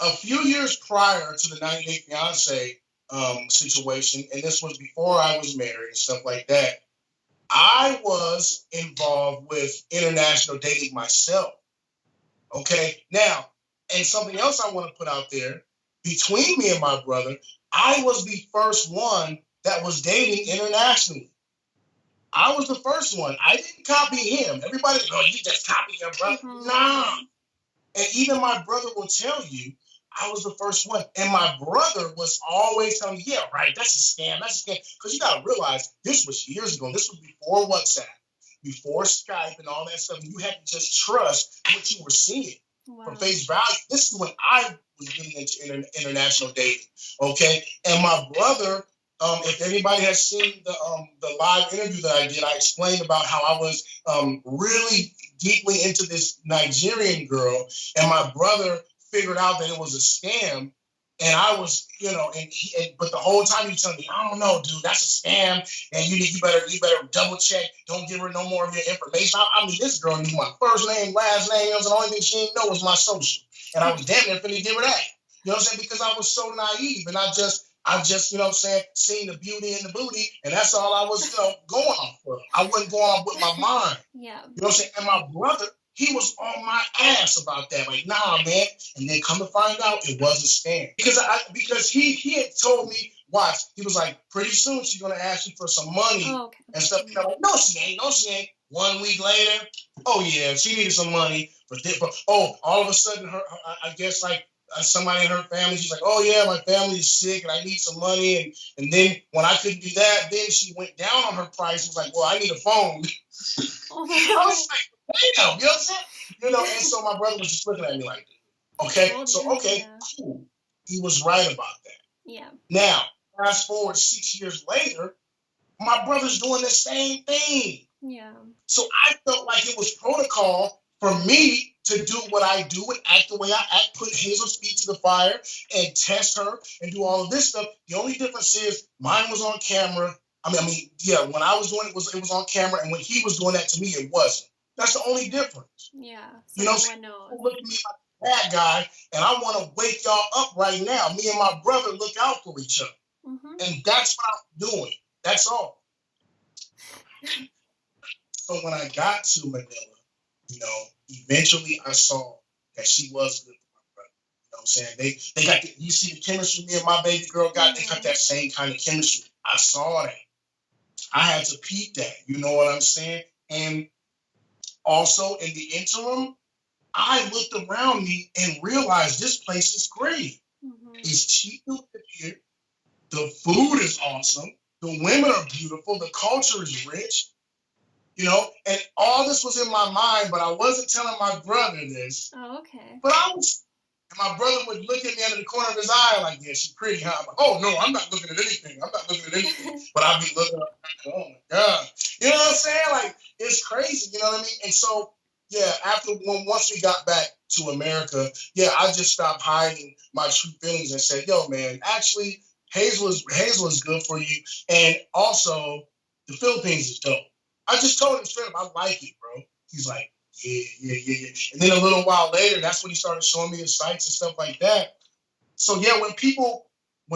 a few years prior to the 90-Day Fiancé situation, and this was before I was married and stuff like that, I was involved with international dating myself. Okay, now, and something else I want to put out there, between me and my brother, I was the first one that was dating internationally. I was the first one. I didn't copy him. Everybody, oh, you just copy your brother. Mm-hmm. Nah. And even my brother will tell you, I was the first one. And my brother was always telling me, yeah, right, that's a scam. That's a scam. Because you got to realize, this was years ago. This was before WhatsApp, before Skype and all that stuff. You had to just trust what you were seeing from face value. This is when I was getting into international dating, okay? And my brother, if anybody has seen the live interview that I did, I explained about how I was really deeply into this Nigerian girl, and my brother figured out that it was a scam, and I was, but the whole time he was telling me, I don't know, dude, that's a scam, and you better double check, don't give her no more of your information. I mean, this girl knew my first name, last name, and the only thing she didn't know was my social, and I was damn near finna give her that. You know what I'm saying? Because I was so naive, and I just, you know what I'm saying, seen the beauty in the booty, and that's all I was, going on for. I wasn't going on with my mind. Yeah. You know what I'm saying? And my brother, he was on my ass about that. Like, nah, man. And then come to find out, it was a scam. Because he had told me, watch, he was like, pretty soon she's going to ask you for some money and stuff. And I'm like, no, she ain't. 1 week later, oh, yeah, she needed some money. All of a sudden, I guess, like, somebody in her family, she's like, oh, yeah, my family's sick and I need some money. And then when I couldn't do that, then she went down on her price. She was like, well, I need a phone. I was like, damn, you know what I'm saying? And so my brother was just looking at me like, okay, cool. He was right about that. Yeah. Now, fast forward 6 years later, my brother's doing the same thing. Yeah. So I felt like it was protocol for me to do what I do and act the way I act, put Hazel's feet to the fire and test her and do all of this stuff. The only difference is mine was on camera. When I was doing it was on camera, and when he was doing that to me, it wasn't. That's the only difference. Yeah. So look at me like a bad guy, and I want to wake y'all up right now. Me and my brother look out for each other. Mm-hmm. And that's what I'm doing. That's all. So when I got to Manila, eventually I saw that she was good for my brother. You know what I'm saying? They got you see the chemistry me and my baby girl got, they got that same kind of chemistry. I saw that. I had to peep that. You know what I'm saying? And also in the interim, I looked around me and realized this place is great. Mm-hmm. It's cheap to live here. The food is awesome. The women are beautiful. The culture is rich. And all this was in my mind, but I wasn't telling my brother this. Oh, okay. But and my brother would look at me out of the corner of his eye like, yeah, she's pretty, huh? I'm like, oh, no, I'm not looking at anything. But I'd be looking up, like, oh, my God. You know what I'm saying? Like, it's crazy, you know what I mean? And so, yeah, once we got back to America, I just stopped hiding my true feelings and said, yo, man, actually, Hazel is good for you. And also, the Philippines is dope. I just told him straight up, I like it, bro. He's like, yeah. And then a little while later, that's when he started showing me his sites and stuff like that. So yeah, when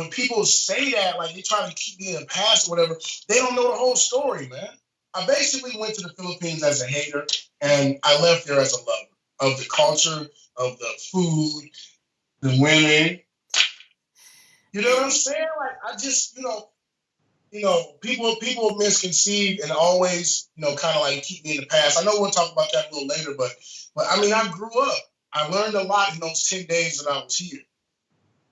people say that, like they try to keep me in the past or whatever, they don't know the whole story, man. I basically went to the Philippines as a hater, and I left there as a lover of the culture, of the food, the women. You know what I'm saying? Like I just, people misconceive and always, kind of like keep me in the past. I know we'll talk about that a little later, but I mean, I grew up. I learned a lot in those 10 days that I was here.